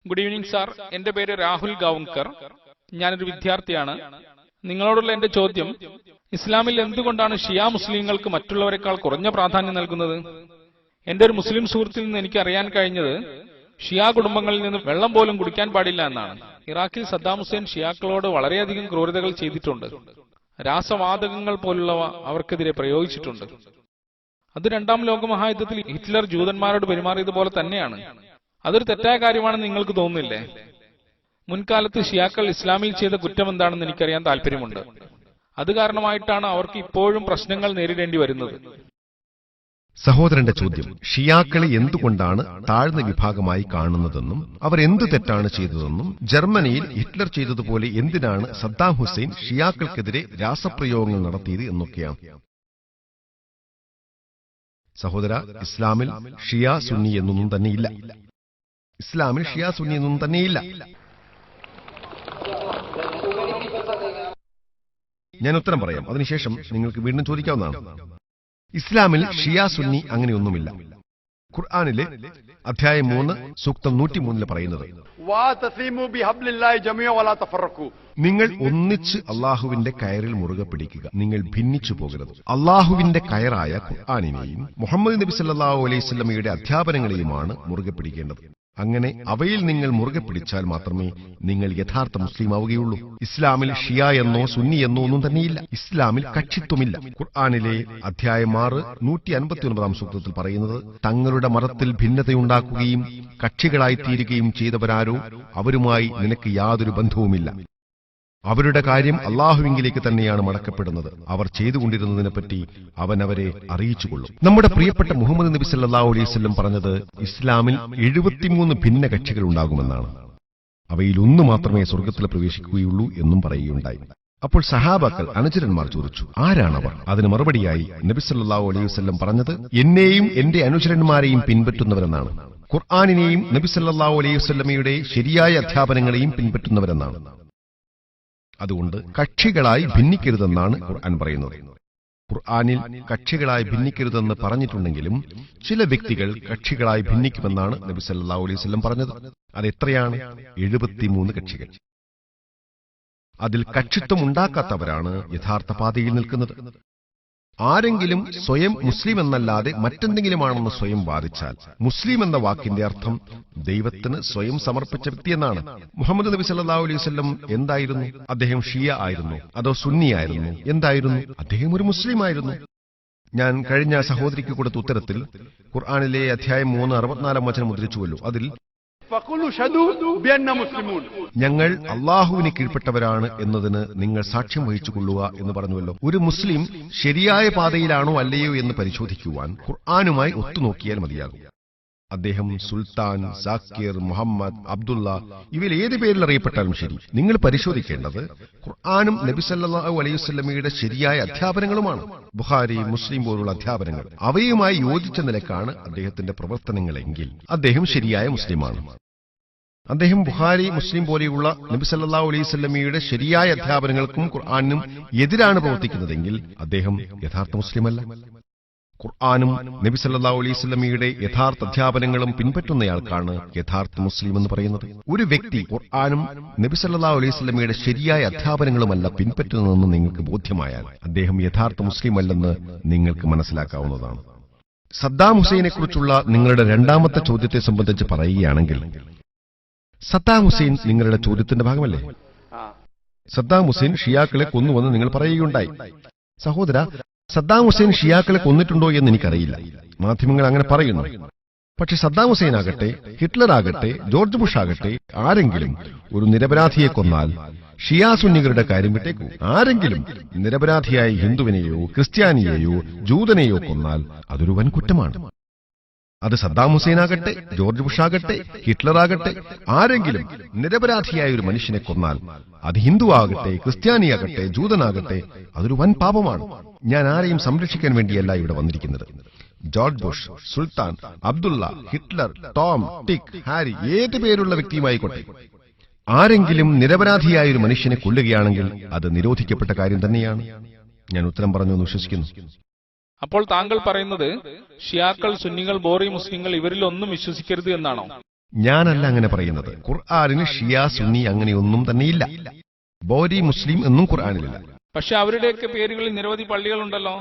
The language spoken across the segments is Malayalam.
Good evening sir. എന്റെ പേര് രാഹുൽ ഗാവുങ്കർ. ഞാനൊരു വിദ്യാർത്ഥിയാണ്. നിങ്ങളോടുള്ള എന്റെ ചോദ്യം, ഇസ്ലാമിൽ എന്തുകൊണ്ടാണ് ഷിയ മുസ്ലിങ്ങൾക്ക് മറ്റുള്ളവരെക്കാൾ കുറഞ്ഞ പ്രാധാന്യം നൽകുന്നത്? എന്റെ ഒരു മുസ്ലിം സുഹൃത്തിൽ നിന്ന് എനിക്ക് അറിയാൻ കഴിഞ്ഞത് ഷിയ കുടുംബങ്ങളിൽ നിന്ന് വെള്ളം പോലും കുടിക്കാൻ പാടില്ല എന്നാണ്. ഇറാഖിൽ സദ്ദാം ഹുസൈൻ ഷിയാക്കളോട് വളരെയധികം ക്രൂരതകൾ ചെയ്തിട്ടുണ്ട്. രാസവാതകങ്ങൾ പോലുള്ളവ അവർക്കെതിരെ പ്രയോഗിച്ചിട്ടുണ്ട്. അത് രണ്ടാം ലോകമഹായുദ്ധത്തിൽ ഹിറ്റ്ലർ ജൂതന്മാരോട് പെരുമാറിയതുപോലെ തന്നെയാണ്. അതൊരു തെറ്റായ കാര്യമാണെന്ന് നിങ്ങൾക്ക് തോന്നുന്നില്ലേ? മുൻകാലത്ത് ഷിയാക്കൾ ഇസ്ലാമിൽ ചെയ്ത കുറ്റം എന്താണെന്ന് എനിക്കറിയാൻ താല്പര്യമുണ്ട്. അത് കാരണമായിട്ടാണ് അവർക്ക് ഇപ്പോഴും പ്രശ്നങ്ങൾ നേരിടേണ്ടി വരുന്നത്. സഹോദരന്റെ ചോദ്യം, ഷിയാക്കളെ എന്തുകൊണ്ടാണ് താഴ്ന്ന വിഭാഗമായി കാണുന്നതെന്നും അവർ എന്തു തെറ്റാണ് ചെയ്തതെന്നും ജർമ്മനിയിൽ ഹിറ്റ്ലർ ചെയ്തതുപോലെ എന്തിനാണ് സദ്ദാം ഹുസൈൻ ഷിയാക്കൾക്കെതിരെ രാസപ്രയോഗങ്ങൾ നടത്തിയത് എന്നൊക്കെയാണ്. സഹോദര, ഇസ്ലാമിൽ ഷിയ സുന്നി എന്നൊന്നും തന്നെയില്ല. ഇസ്ലാമിൽ ഷിയ സുന്നി എന്നൊന്നും തന്നെയില്ല. ഞാൻ ഉത്തരം പറയാം, അതിനുശേഷം നിങ്ങൾക്ക് വീണ്ടും ചോദിക്കാവുന്നതാണ്. ഇസ്ലാമിൽ ഷിയ സുന്നി അങ്ങനെയൊന്നുമില്ല. ഖുർആനിലെ അധ്യായം 3 സൂക്തം 103 പറയുന്നത്, നിങ്ങൾ ഒന്നിച്ച് അള്ളാഹുവിന്റെ കയറിൽ മുറുകെ പിടിക്കുക, നിങ്ങൾ ഭിന്നിച്ചു പോകരുത്. അള്ളാഹുവിന്റെ കയറായ ഖുർആനിനെയും മുഹമ്മദ് നബി സല്ലല്ലാഹു അലൈഹി വസല്ലമയുടെ അധ്യാപനങ്ങളെയുമാണ് മുറുകെ പിടിക്കേണ്ടത്. അങ്ങനെ അവയിൽ നിങ്ങൾ മുറുകെ പിടിച്ചാൽ മാത്രമേ നിങ്ങൾ യഥാർത്ഥ മുസ്ലിം ആവുകയുള്ളൂ. ഇസ്ലാമിൽ ഷിയ എന്നോ സുന്നി എന്നോ ഒന്നും തന്നെയില്ല. ഇസ്ലാമിൽ കക്ഷിത്വമില്ല. ഖുർആനിലെ അധ്യായം 6 159 സൂക്തത്തിൽ പറയുന്നത്, തങ്ങളുടെ മതത്തിൽ ഭിന്നതയുണ്ടാക്കുകയും കക്ഷികളായിത്തീരുകയും ചെയ്തവരാരോ അവരുമായി നിനക്ക് യാതൊരു ബന്ധവുമില്ല. അവരുടെ കാര്യം അള്ളാഹുവിങ്കിലേക്ക് തന്നെയാണ് മടക്കപ്പെടുന്നത്. അവർ ചെയ്തുകൊണ്ടിരുന്നതിനെപ്പറ്റി അവൻ അവരെ അറിയിച്ചുകൊള്ളും. നമ്മുടെ പ്രിയപ്പെട്ട മുഹമ്മദ് നബി സല്ലല്ലാഹു അലൈഹി വസല്ലം പറഞ്ഞത് ഇസ്ലാമിൽ 73 ഭിന്ന കക്ഷികൾ ഉണ്ടാകുമെന്നാണ്. അവയിൽ ഒന്ന് മാത്രമേ സ്വർഗ്ഗത്തിൽ പ്രവേശിക്കുകയുള്ളൂ എന്നും പറയുകയുണ്ടായി. അപ്പോൾ സഹാബാക്കൾ, അനുചരന്മാർ ചോദിച്ചു, ആരാണവർ? അതിന് മറുപടിയായി നബി സല്ലല്ലാഹു അലൈഹി വസല്ലം പറഞ്ഞത്, എന്നെയും എന്റെ അനുചരന്മാരെയും പിൻപറ്റുന്നവരെന്നാണ്. ഖുർആനിനെയും നബി സല്ലല്ലാഹു അലൈഹി വസല്ലമയുടെ ശരിയായ അധ്യാപനങ്ങളെയും പിൻപറ്റുന്നവരെന്നാണ്. അതുകൊണ്ട് കക്ഷികളായി ഭിന്നിക്കരുതെന്നാണ് ഖുർആൻ പറയുന്നത്. ഖുർആനിൽ കക്ഷികളായി ഭിന്നിക്കരുതെന്ന് പറഞ്ഞിട്ടുണ്ടെങ്കിലും ചില വ്യക്തികൾ കക്ഷികളായി ഭിന്നിക്കുമെന്നാണ് നബി സല്ലല്ലാഹു അലൈഹി വസല്ലം പറഞ്ഞത്. അതെത്രയാണ്? 73 കക്ഷികൾ. അതിൽ കക്ഷിത്വം ഉണ്ടാക്കാത്തവരാണ് യഥാർത്ഥ പാതയിൽ നിൽക്കുന്നത്. ആരെങ്കിലും സ്വയം മുസ്ലിം എന്നല്ലാതെ മറ്റെന്തെങ്കിലുമാണെന്ന് സ്വയം വാദിച്ചാൽ, മുസ്ലിം എന്ന വാക്കിന്റെ അർത്ഥം ദൈവത്തിന് സ്വയം സമർപ്പിച്ച വ്യക്തിയെന്നാണ്. മുഹമ്മദ് നബി സല്ലല്ലാഹു അലൈഹി വസല്ലം എന്തായിരുന്നു? അദ്ദേഹം ഷിയ ആയിരുന്നു അതോ സുന്നി ആയിരുന്നു? എന്തായിരുന്നു? അദ്ദേഹം ഒരു മുസ്ലിം ആയിരുന്നു. ഞാൻ കഴിഞ്ഞ സഹോദരിക്ക് കൊടുത്ത ഉത്തരത്തിൽ ഖുർആനിലെ അധ്യായം 3 64 വചനം മുദ്രിച്ചുവല്ലോ. അതിൽ ഞങ്ങൾ അള്ളാഹുവിന് കീഴ്പ്പെട്ടവരാണ് എന്നതിന് നിങ്ങൾ സാക്ഷ്യം വഹിച്ചുകൊള്ളുക എന്ന് പറഞ്ഞുവല്ലോ. ഒരു മുസ്ലിം ശരിയായ പാതയിലാണോ അല്ലയോ എന്ന് പരിശോധിക്കുവാൻ ഖുർആനുമായി ഒത്തുനോക്കിയാൽ മതിയാകും. അദ്ദേഹം സുൽത്താൻ, സാക്കിർ, മുഹമ്മദ്, അബ്ദുള്ള, ഇവയിൽ ഏത് പേരിൽ അറിയപ്പെട്ടാലും ശരി, നിങ്ങൾ പരിശോധിക്കേണ്ടത് ഖുർആനും നബി സല്ലല്ലാഹു അലൈഹി വസല്ലമയുടെ ശരിയായ അധ്യാപനങ്ങളുമാണ്. ബുഖാരി, മുസ്ലിം പോലുള്ള അധ്യാപനങ്ങൾ, അവയുമായി യോജിച്ച നിലക്കാണ് അദ്ദേഹത്തിന്റെ പ്രവർത്തനങ്ങളെങ്കിൽ അദ്ദേഹം ശരിയായ മുസ്ലിമാണ്. അദ്ദേഹം ബുഖാരി, മുസ്ലിം പോലെയുള്ള നബി സല്ലല്ലാഹു അലൈഹി വസല്ലമയുടെ ശരിയായ അധ്യാപനങ്ങൾക്കും ഖുർആനും എതിരാണ് പ്രവർത്തിക്കുന്നതെങ്കിൽ അദ്ദേഹം യഥാർത്ഥ മുസ്ലിമല്ല. ഖുർആനും നബി സല്ലല്ലാഹു അലൈഹി വസല്ലമയുടെ യഥാർത്ഥ അധ്യാപനങ്ങളും പിൻപറ്റുന്നയാൾക്കാണ് യഥാർത്ഥ മുസ്ലിം എന്ന് പറയുന്നത്. ഒരു വ്യക്തി ഖുർആനും നബി സല്ലല്ലാഹു അലൈഹി വസല്ലമയുടെ ശരിയായ അധ്യാപനങ്ങളുമല്ല പിൻപറ്റുന്നതെന്ന് നിങ്ങൾക്ക് ബോധ്യമായാൽ അദ്ദേഹം യഥാർത്ഥ മുസ്ലിം അല്ലെന്ന് നിങ്ങൾക്ക് മനസ്സിലാക്കാവുന്നതാണ്. സദ്ദാം ഹുസൈനെക്കുറിച്ചുള്ള നിങ്ങളുടെ രണ്ടാമത്തെ ചോദ്യത്തെ സംബന്ധിച്ച് പറയുകയാണെങ്കിൽ, സദ്ദാം ഹുസൈൻ നിങ്ങളുടെ ചോദ്യത്തിന്റെ ഭാഗമല്ലേ? സദ്ദാം ഹുസൈൻ ഷിയാക്കളെ കൊന്നുവെന്ന് നിങ്ങൾ പറയുകയുണ്ടായി. സഹോദര, സദ്ദാം ഹുസൈൻ ഷിയാക്കളെ കൊന്നിട്ടുണ്ടോ എന്ന് എനിക്കറിയില്ല. മാധ്യമങ്ങൾ അങ്ങനെ പറയുന്നു. പക്ഷെ സദ്ദാം ഹുസൈൻ ആകട്ടെ, ഹിറ്റ്ലർ ആകട്ടെ, ജോർജ് ബുഷ് ആകട്ടെ, ആരെങ്കിലും ഒരു നിരപരാധിയെ കൊന്നാൽ ഷിയ സുന്നികളുടെ കാര്യം വിട്ടേക്കൂ. ആരെങ്കിലും നിരപരാധിയായ ഹിന്ദുവിനെയോ ക്രിസ്ത്യാനിയെയോ ജൂതനെയോ കൊന്നാൽ അതൊരു വൻ കുറ്റമാണ്. അത് സദ്ദാം ഹുസൈൻ ആകട്ടെ, ജോർജ് ബുഷ് ആകട്ടെ, ഹിറ്റ്ലർ ആകട്ടെ, ആരെങ്കിലും നിരപരാധിയായ ഒരു മനുഷ്യനെ കൊന്നാൽ അത് ഹിന്ദു ആകട്ടെ, ക്രിസ്ത്യാനിയാകട്ടെ, ജൂതനാകട്ടെ, അതൊരു വൻ പാപമാണ്. ഞാൻ ആരെയും സംരക്ഷിക്കാൻ വേണ്ടിയല്ല ഇവിടെ വന്നിരിക്കുന്നത്. ജോർജ് ബുഷ്, സുൽത്താൻ, അബ്ദുള്ള, ഹിറ്റ്ലർ, ടോം, ടിക്, ഹാരി, ഏത് പേരുള്ള വ്യക്തിയുമായിക്കോട്ടെ, ആരെങ്കിലും നിരപരാധിയായ ഒരു മനുഷ്യനെ കൊല്ലുകയാണെങ്കിൽ അത് നിരോധിക്കപ്പെട്ട കാര്യം തന്നെയാണ്. ഞാൻ ഉത്തരം പറഞ്ഞു എന്ന് വിശ്വസിക്കുന്നു. അപ്പോൾ താങ്കൾ പറയുന്നത് ഷിയാക്കൾ, സുന്നികൾ, ബോറി മുസ്ലിങ്ങൾ ഇവരിലൊന്നും വിശ്വസിക്കരുത് എന്നാണോ? ഞാനല്ല അങ്ങനെ പറയുന്നത്. ഖുർആനിൽ ഷിയ സുന്നി അങ്ങനെയൊന്നും തന്നെയില്ല. ബോരി മുസ്ലിം എന്നും ഖുർആനിലില്ല. പക്ഷെ അവരുടെയൊക്കെ പേരുകളിൽ നിരവധി പള്ളികളുണ്ടല്ലോ.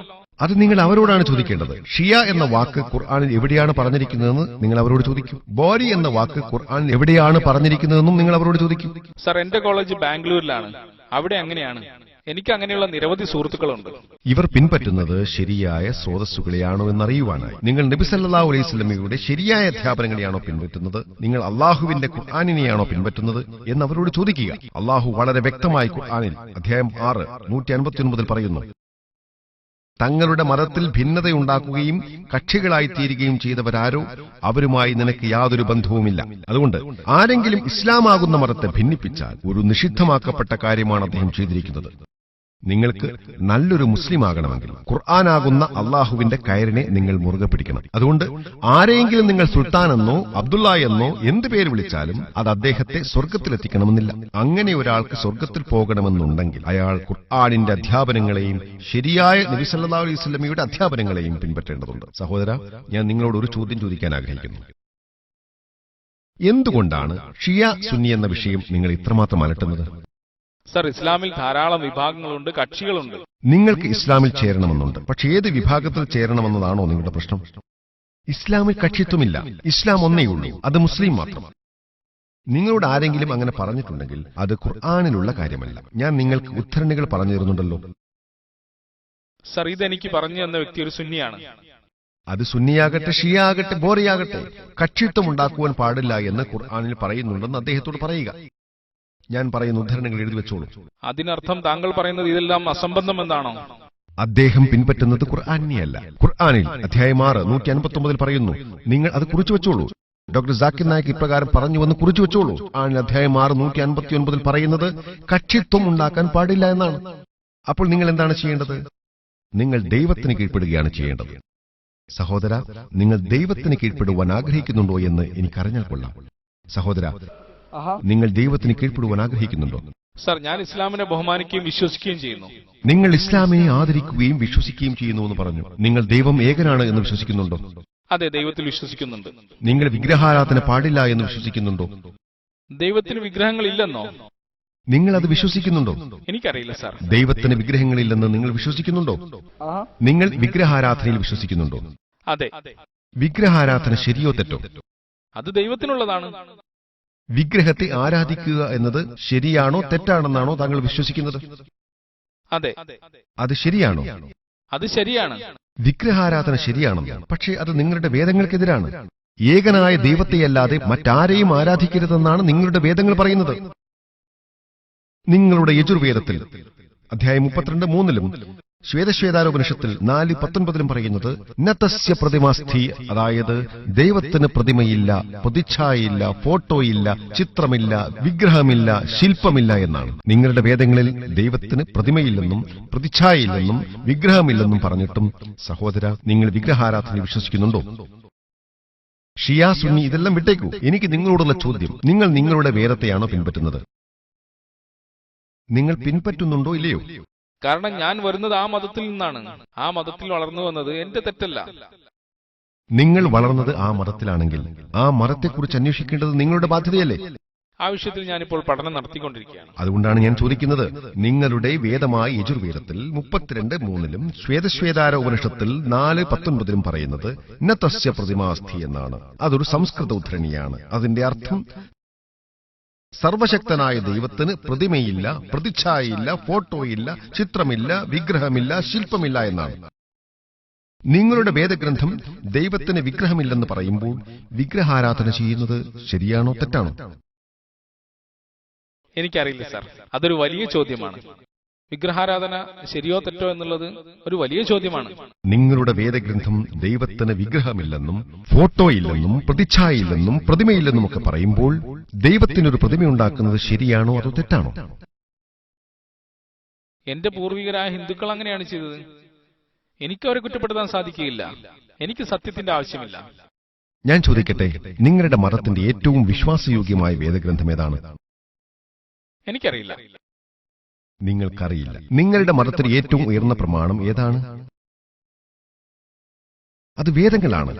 അത് നിങ്ങൾ അവരോടാണ് ചോദിക്കേണ്ടത്. ഷിയ എന്ന വാക്ക് ഖുർആനിൽ എവിടെയാണ് പറഞ്ഞിരിക്കുന്നതെന്ന് നിങ്ങൾ അവരോട് ചോദിക്കൂ. ബോരി എന്ന വാക്ക് ഖുർആനിൽ എവിടെയാണ് പറഞ്ഞിരിക്കുന്നതെന്നും നിങ്ങൾ അവരോട് ചോദിക്കൂ. സർ, എന്റെ കോളേജ് ബാംഗ്ലൂരിലാണ്. അവിടെ അങ്ങനെയാണ്. എനിക്ക് അങ്ങനെയുള്ള നിരവധി സുഹൃത്തുക്കളുണ്ട്. ഇവർ പിൻപറ്റുന്നത് ശരിയായ സ്രോതസ്സുകളെയാണോ എന്നറിയുവാനായി നിങ്ങൾ നബി സല്ലല്ലാഹു അലൈഹി വസല്ലമയുടെ ശരിയായ അധ്യാപനങ്ങളെയാണോ പിൻപറ്റുന്നത്, നിങ്ങൾ അള്ളാഹുവിന്റെ ഖുർആനിനെയാണോ പിൻപറ്റുന്നത് എന്ന് അവരോട് ചോദിക്കുക. അള്ളാഹു വളരെ വ്യക്തമായി ഖുർആനിൽ അധ്യായം 6 159 പറയുന്നു, തങ്ങളുടെ മതത്തിൽ ഭിന്നതയുണ്ടാക്കുകയും കക്ഷികളായിത്തീരുകയും ചെയ്തവരാരോ അവരുമായി നിനക്ക് യാതൊരു ബന്ധവുമില്ല. അതുകൊണ്ട് ആരെങ്കിലും ഇസ്ലാമാകുന്ന മതത്തെ ഭിന്നിപ്പിച്ചാൽ ഒരു നിഷിദ്ധമാക്കപ്പെട്ട കാര്യമാണ് അദ്ദേഹം ചെയ്തിരിക്കുന്നത്. നിങ്ങൾക്ക് നല്ലൊരു മുസ്ലിം ആകണമെങ്കിൽ ഖുർആനാകുന്ന അള്ളാഹുവിന്റെ കയറിനെ നിങ്ങൾ മുറുകെ പിടിക്കണം. അതുകൊണ്ട് ആരെയെങ്കിലും നിങ്ങൾ സുൽത്താൻ എന്നോ അബ്ദുള്ള എന്നോ എന്ത് പേര് വിളിച്ചാലും അത് അദ്ദേഹത്തെ സ്വർഗത്തിലെത്തിക്കണമെന്നില്ല. അങ്ങനെ ഒരാൾക്ക് സ്വർഗത്തിൽ പോകണമെന്നുണ്ടെങ്കിൽ അയാൾ ഖുർആനിന്റെ അധ്യാപനങ്ങളെയും ശരിയായ നബി സല്ലല്ലാഹു അലൈഹി വസല്ലമയുടെ അധ്യാപനങ്ങളെയും പിൻപറ്റേണ്ടതുണ്ട്. സഹോദര, ഞാൻ നിങ്ങളോട് ഒരു ചോദ്യം ചോദിക്കാൻ ആഗ്രഹിക്കുന്നു. എന്തുകൊണ്ടാണ് ഷിയ സുന്നി എന്ന വിഷയം നിങ്ങൾ ഇത്രമാത്രം അലട്ടുന്നത്? സർ, ഇസ്ലാമിൽ ധാരാളം വിഭാഗങ്ങളുണ്ട്, കക്ഷികളുണ്ട്. നിങ്ങൾക്ക് ഇസ്ലാമിൽ ചേരണമെന്നുണ്ട്. പക്ഷെ ഏത് വിഭാഗത്തിൽ ചേരണമെന്നതാണോ നിങ്ങളുടെ പ്രശ്നം? ഇസ്ലാമിൽ കക്ഷിത്വമില്ല. ഇസ്ലാം ഒന്നേയുള്ളൂ, അത് മുസ്ലിം മാത്രം. നിങ്ങളോട് ആരെങ്കിലും അങ്ങനെ പറഞ്ഞിട്ടുണ്ടെങ്കിൽ അത് ഖുർആനിലുള്ള കാര്യമല്ല. ഞാൻ നിങ്ങൾക്ക് ഉദ്ധരണികൾ പറഞ്ഞു തരുന്നുണ്ടല്ലോ. സർ, ഇതെനിക്ക് പറഞ്ഞു തന്ന വ്യക്തി ഒരു സുന്നിയാണ്. അത് സുന്നിയാകട്ടെ, ഷിയ ആകട്ടെ, ബോറിയാകട്ടെ, കക്ഷിത്വം ഉണ്ടാക്കുവാൻ പാടില്ല എന്ന് ഖുർആനിൽ പറയുന്നുണ്ടെന്ന് അദ്ദേഹത്തോട് പറയുക. ഞാൻ പറയുന്ന ഉദ്ധരണങ്ങൾ എഴുതി വെച്ചോളൂ. അതിനർത്ഥം താങ്കൾ പറയുന്നത് ഇതെല്ലാം അസംബന്ധം എന്നാണോ? അദ്ദേഹം പിൻപറ്റുന്നത് ഖുർആനിനെയല്ല. ഖുർആനിൽ അധ്യായം 6 159 പറയുന്നു, നിങ്ങൾ അത് കുറിച്ചു വെച്ചോളൂ. ഡോക്ടർ ജാക്കിർ നായിക് ഇപ്രകാരം പറഞ്ഞുവെന്ന് കുറിച്ചു വെച്ചോളൂ. അധ്യായം 6 159 പറയുന്നത് കക്ഷിത്വം ഉണ്ടാക്കാൻ പാടില്ല എന്നാണ്. അപ്പോൾ നിങ്ങൾ എന്താണ് ചെയ്യേണ്ടത്? നിങ്ങൾ ദൈവത്തിന് കീഴ്പ്പെടുകയാണ് ചെയ്യേണ്ടത്. സഹോദര, നിങ്ങൾ ദൈവത്തിന് കീഴ്പ്പെടുവാൻ ആഗ്രഹിക്കുന്നുണ്ടോ എന്ന് എനിക്കറിഞ്ഞാൽ കൊള്ളാം. സഹോദര, നിങ്ങൾ ദൈവത്തിന് കീഴ്പ്പെടുവാൻ ആഗ്രഹിക്കുന്നുണ്ടോ? സർ, ഞാൻ ഇസ്ലാമിനെ ബഹുമാനിക്കുകയും വിശ്വസിക്കുകയും ചെയ്യുന്നു. നിങ്ങൾ ഇസ്ലാമിനെ ആദരിക്കുകയും വിശ്വസിക്കുകയും ചെയ്യുന്നു എന്ന് പറഞ്ഞു. നിങ്ങൾ ദൈവം ഏകനാണ് എന്ന് വിശ്വസിക്കുന്നുണ്ടോ? അതെ, ദൈവത്തിൽ വിശ്വസിക്കുന്നുണ്ട്. നിങ്ങൾ വിഗ്രഹാരാധന പാടില്ല എന്ന് വിശ്വസിക്കുന്നുണ്ടോ? ദൈവത്തിന് വിഗ്രഹങ്ങളില്ലെന്നോ? നിങ്ങൾ അത് വിശ്വസിക്കുന്നുണ്ടോ? എനിക്കറിയില്ല സർ. ദൈവത്തിന് വിഗ്രഹങ്ങളില്ലെന്ന് നിങ്ങൾ വിശ്വസിക്കുന്നുണ്ടോ? നിങ്ങൾ വിഗ്രഹാരാധനയിൽ വിശ്വസിക്കുന്നുണ്ടോ? അതെ. വിഗ്രഹാരാധന ശരിയോ തെറ്റോ? അത് ദൈവത്തിനുള്ളതാണ്. വിഗ്രഹത്തെ ആരാധിക്കുക എന്നത് ശരിയാണോ തെറ്റാണെന്നാണോ താങ്കൾ വിശ്വസിക്കുന്നത്? അതെ. അത് ശരിയാണോ? അത് ശരിയാണ്. വിഗ്രഹാരാധന ശരിയാണെന്ന്, പക്ഷേ അത് നിങ്ങളുടെ വേദങ്ങൾക്കെതിരാണ്. ഏകനായ ദൈവത്തെയല്ലാതെ മറ്റാരെയും ആരാധിക്കരുതെന്നാണ് നിങ്ങളുടെ വേദങ്ങൾ പറയുന്നത്. നിങ്ങളുടെ യജുർവേദത്തിൽ അധ്യായം 32:3 ശ്വേതശ്വേതാരോപനിഷത്തിൽ 4:19 പറയുന്നത് നതസ്യ പ്രതിമാസ്ഥി, അതായത് ദൈവത്തിന് പ്രതിമയില്ല, പ്രതിച്ഛായയില്ല, ഫോട്ടോയില്ല, ചിത്രമില്ല, വിഗ്രഹമില്ല, ശില്പമില്ല എന്നാണ്. നിങ്ങളുടെ വേദങ്ങളിൽ ദൈവത്തിന് പ്രതിമയില്ലെന്നും പ്രതിച്ഛായയില്ലെന്നും വിഗ്രഹമില്ലെന്നും പറഞ്ഞിട്ടും സഹോദര, നിങ്ങൾ വിഗ്രഹാരാധന വിശ്വസിക്കുന്നുണ്ടോ? ഷിയ സുന്നി ഇതെല്ലാം വിട്ടേക്കൂ. എനിക്ക് നിങ്ങളോടുള്ള ചോദ്യം, നിങ്ങൾ നിങ്ങളുടെ വേദത്തെയാണോ പിൻപറ്റുന്നത്? നിങ്ങൾ പിൻപറ്റുന്നുണ്ടോ ഇല്ലയോ? കാരണം ഞാൻ വരുന്നത് ആ മതത്തിൽ നിന്നാണ്. ആ മതത്തിൽ വളർന്നു വന്നത് എന്റെ തെറ്റല്ല. നിങ്ങൾ വളർന്നത് ആ മതത്തിലാണെങ്കിൽ ആ മതത്തെക്കുറിച്ച് അന്വേഷിക്കേണ്ടത് നിങ്ങളുടെ ബാധ്യതയല്ലേ? ആ വിഷയത്തിൽ ഞാനിപ്പോൾ പഠനം നടത്തിക്കൊണ്ടിരിക്കുകയാണ്. അതുകൊണ്ടാണ് ഞാൻ ചോദിക്കുന്നത്. നിങ്ങളുടെ വേദമായ യജുർവേദത്തിൽ 32:3 ശ്വേതശ്വേതാരോപനിഷത്തിൽ 4:19 പറയുന്നത് നതസ്യ പ്രതിമാസ്ഥി എന്നാണ്. അതൊരു സംസ്കൃത ഉദ്ധരണിയാണ്. അതിന്റെ അർത്ഥം സർവശക്തനായ ദൈവത്തിന് പ്രതിമയില്ല, പ്രതിച്ഛായയില്ല, ഫോട്ടോയില്ല, ചിത്രമില്ല, വിഗ്രഹമില്ല, ശില്പമില്ല എന്നാണ്. നിങ്ങളുടെ വേദഗ്രന്ഥം ദൈവത്തിന് വിഗ്രഹമില്ലെന്ന് പറയുമ്പോൾ വിഗ്രഹാരാധന ചെയ്യുന്നത് ശരിയാണോ തെറ്റാണോ? എനിക്കറിയില്ല സാർ. അതൊരു വലിയ ചോദ്യമാണ്. വിഗ്രഹാരാധന ശരിയോ തെറ്റോ എന്നുള്ളത് ഒരു വലിയ ചോദ്യമാണ്. നിങ്ങളുടെ വേദഗ്രന്ഥം ദൈവത്തിന് വിഗ്രഹമില്ലെന്നും ഫോട്ടോയില്ലെന്നും പ്രതിച്ഛായയില്ലെന്നും പ്രതിമയില്ലെന്നും ഒക്കെ പറയുമ്പോൾ ദൈവത്തിനൊരു പ്രതിമയുണ്ടാക്കുന്നത് ശരിയാണോ അതോ തെറ്റാണോ? എന്റെ പൂർവികരായ ഹിന്ദുക്കൾ അങ്ങനെയാണ് ചെയ്തത്. എനിക്ക് അവരെ കുറ്റപ്പെടുത്താൻ സാധിക്കുകയില്ല. എനിക്ക് സത്യത്തിന്റെ ആവശ്യമില്ല. ഞാൻ ചോദിക്കട്ടെ, നിങ്ങളുടെ മതത്തിന്റെ ഏറ്റവും വിശ്വാസയോഗ്യമായ വേദഗ്രന്ഥം ഏതാണ്? എനിക്കറിയില്ല. നിങ്ങൾക്കറിയില്ല. നിങ്ങളുടെ മതത്തിന് ഏറ്റവും ഉയർന്ന പ്രമാണം ഏതാണ്? അത് വേദങ്ങളാണ്.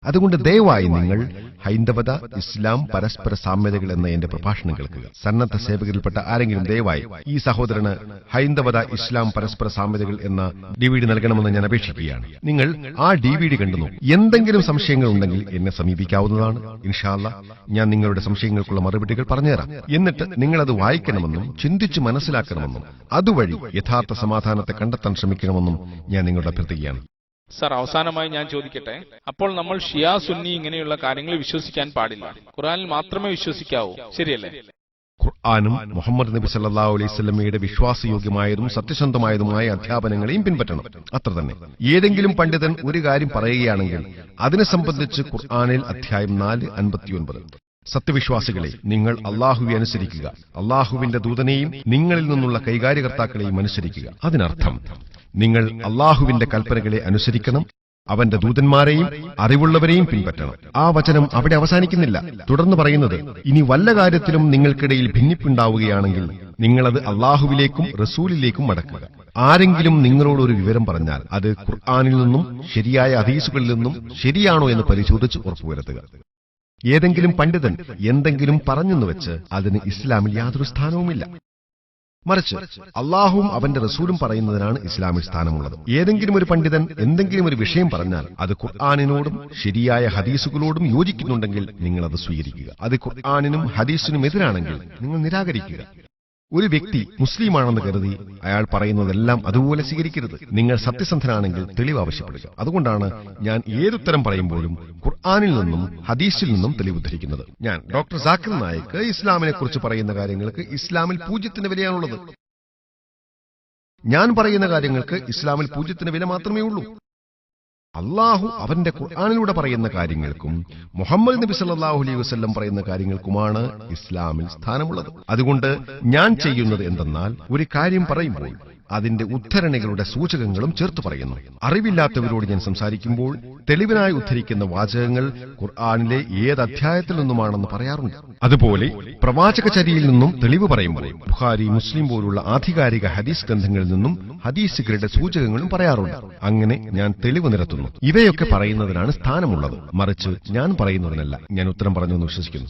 അതുകൊണ്ട് ദയവായി നിങ്ങൾ ഹൈന്ദവത, ഇസ്ലാം, പരസ്പര സാമ്യതകൾ എന്ന എന്റെ പ്രഭാഷണം കേൾക്കുക. സന്നദ്ധ സേവകരിൽപ്പെട്ട ആരെങ്കിലും ദയവായി ഈ സഹോദരന് ഹൈന്ദവത, ഇസ്ലാം, പരസ്പര സാമ്യതകൾ എന്ന DVD നൽകണമെന്ന് ഞാൻ അപേക്ഷിക്കുകയാണ്. നിങ്ങൾ ആ DVD കണ്ടു നോക്കൂ. എന്തെങ്കിലും സംശയങ്ങൾ ഉണ്ടെങ്കിൽ എന്നെ സമീപിക്കാവുന്നതാണ്. ഇൻഷാ അല്ലാഹ് ഞാൻ നിങ്ങളുടെ സംശയങ്ങൾക്കുള്ള മറുപടികൾ പറഞ്ഞുതരാം. എന്നിട്ട് നിങ്ങളത് വായിക്കണമെന്നും ചിന്തിച്ച് മനസ്സിലാക്കണമെന്നും അതുവഴി യഥാർത്ഥ സമാധാനത്തെ കണ്ടെത്താൻ ശ്രമിക്കണമെന്നും ഞാൻ നിങ്ങളുടെ അഭ്യർത്ഥിക്കുകയാണ്. സർ, അവസാനമായി ഞാൻ ചോദിക്കട്ടെ, അപ്പോൾ നമ്മൾ ഷിയാ, സുന്നി ഇങ്ങനെയുള്ള കാര്യങ്ങൾ വിശ്വസിക്കാൻ പാടില്ല, ഖുർആനിൽ മാത്രമേ വിശ്വസിക്കാവൂ, ശരിയല്ലേ? ഖുർആനും മുഹമ്മദ് നബി സല്ലല്ലാഹു അലൈഹി വസല്ലമയുടെ വിശ്വാസയോഗ്യമായതും സത്യസന്ധമായതുമായ അധ്യാപനങ്ങളെയും പിൻപറ്റണം. അത്ര തന്നെ. ഏതെങ്കിലും പണ്ഡിതൻ ഒരു കാര്യം പറയുകയാണെങ്കിൽ അതിനെ സംബന്ധിച്ച് ഖുർആനിൽ അധ്യായം 4:59 സത്യവിശ്വാസികളെ, നിങ്ങൾ അള്ളാഹുവെ അനുസരിക്കുക, അള്ളാഹുവിന്റെ ദൂതനെയും നിങ്ങളിൽ നിന്നുള്ള കൈകാര്യകർത്താക്കളെയും അനുസരിക്കുക. അതിനർത്ഥം നിങ്ങൾ അള്ളാഹുവിന്റെ കൽപ്പനകളെ അനുസരിക്കണം, അവന്റെ ദൂതന്മാരെയും അറിവുള്ളവരെയും പിൻപറ്റണം. ആ വചനം അവിടെ അവസാനിക്കുന്നില്ല. തുടർന്ന് പറയുന്നത്, ഇനി വല്ല കാര്യത്തിലും നിങ്ങൾക്കിടയിൽ ഭിന്നിപ്പുണ്ടാവുകയാണെങ്കിൽ നിങ്ങളത് അള്ളാഹുവിലേക്കും റസൂലിലേക്കും മടക്കുക. ആരെങ്കിലും നിങ്ങളോട് ഒരു വിവരം പറഞ്ഞാൽ അത് ഖുർആനിൽ നിന്നും ശരിയായ ഹദീസുകളിൽ നിന്നും ശരിയാണോ എന്ന് പരിശോധിച്ച് ഉറപ്പുവരുത്തുക. ഏതെങ്കിലും പണ്ഡിതൻ എന്തെങ്കിലും പറഞ്ഞെന്ന് വെച്ച് അതിന് ഇസ്ലാമിൽ യാതൊരു സ്ഥാനവുമില്ല. മറിച്ച് അള്ളാഹുവും അവന്റെ റസൂലും പറയുന്നതിനാണ് ഇസ്ലാമിൽ സ്ഥാനമുള്ളത്. ഏതെങ്കിലും ഒരു പണ്ഡിതൻ എന്തെങ്കിലും ഒരു വിഷയം പറഞ്ഞാൽ അത് ഖുർആനിനോടും ശരിയായ ഹദീസുകളോടും യോജിക്കുന്നുണ്ടെങ്കിൽ നിങ്ങൾ അത് സ്വീകരിക്കുക. അത് ഖുർആനിനും ഹദീസിനും എതിരാണെങ്കിൽ നിങ്ങൾ നിരാകരിക്കുക. ഒരു വ്യക്തി മുസ്ലിമാണെന്ന് കരുതി അയാൾ പറയുന്നതെല്ലാം അതുപോലെ സ്വീകരിക്കരുത്. നിങ്ങൾ സത്യസന്ധനാണെങ്കിൽ തെളിവ് ആവശ്യപ്പെടുക. അതുകൊണ്ടാണ് ഞാൻ ഏതുത്തരം പറയുമ്പോഴും ഖുർആനിൽ നിന്നും ഹദീസിൽ നിന്നും തെളിവ് ഉദ്ധരിക്കുന്നത്. ഞാൻ ഡോക്ടർ സാക്കിർ നായിക് ഇസ്ലാമിനെ കുറിച്ച് പറയുന്ന കാര്യങ്ങൾക്ക് ഇസ്ലാമിൽ 0 വിലയാണുള്ളത്. ഞാൻ പറയുന്ന കാര്യങ്ങൾക്ക് ഇസ്ലാമിൽ 0 വില മാത്രമേ ഉള്ളൂ. അള്ളാഹു അവന്റെ ഖുർആനിലൂടെ പറയുന്ന കാര്യങ്ങൾക്കും മുഹമ്മദ് നബി സല്ലല്ലാഹു അലൈഹി വസല്ലം പറയുന്ന കാര്യങ്ങൾക്കുമാണ് ഇസ്ലാമിൽ സ്ഥാനമുള്ളത്. അതുകൊണ്ട് ഞാൻ ചെയ്യുന്നത് എന്തെന്നാൽ, ഒരു കാര്യം പറയുമ്പോൾ അതിന്റെ ഉദ്ധരണികളുടെ സൂചകങ്ങളും ചേർത്ത് പറയുന്നു. അറിവില്ലാത്തവരോട് ഞാൻ സംസാരിക്കുമ്പോൾ തെളിവിനായി ഉദ്ധരിക്കുന്ന വാചകങ്ങൾ ഖുർആനിലെ ഏത് അധ്യായത്തിൽ നിന്നുമാണെന്ന് പറയാറുണ്ട്. അതുപോലെ പ്രവാചകചര്യയിൽ നിന്നും തെളിവ് പറയുമ്പോൾ ബുഖാരി, മുസ്ലിം പോലുള്ള ആധികാരിക ഹദീസ് ഗ്രന്ഥങ്ങളിൽ നിന്നും ഹദീസുകളുടെ സൂചകങ്ങളും പറയാറുണ്ട്. അങ്ങനെ ഞാൻ തെളിവ് നിരത്തുന്നു. ഇവയൊക്കെ പറയുന്നതിനാണ് സ്ഥാനമുള്ളത്, മറിച്ച് ഞാൻ പറയുന്നതിനല്ല. ഞാൻ ഉത്തരം പറഞ്ഞു എന്ന് വിശ്വസിക്കുന്നു.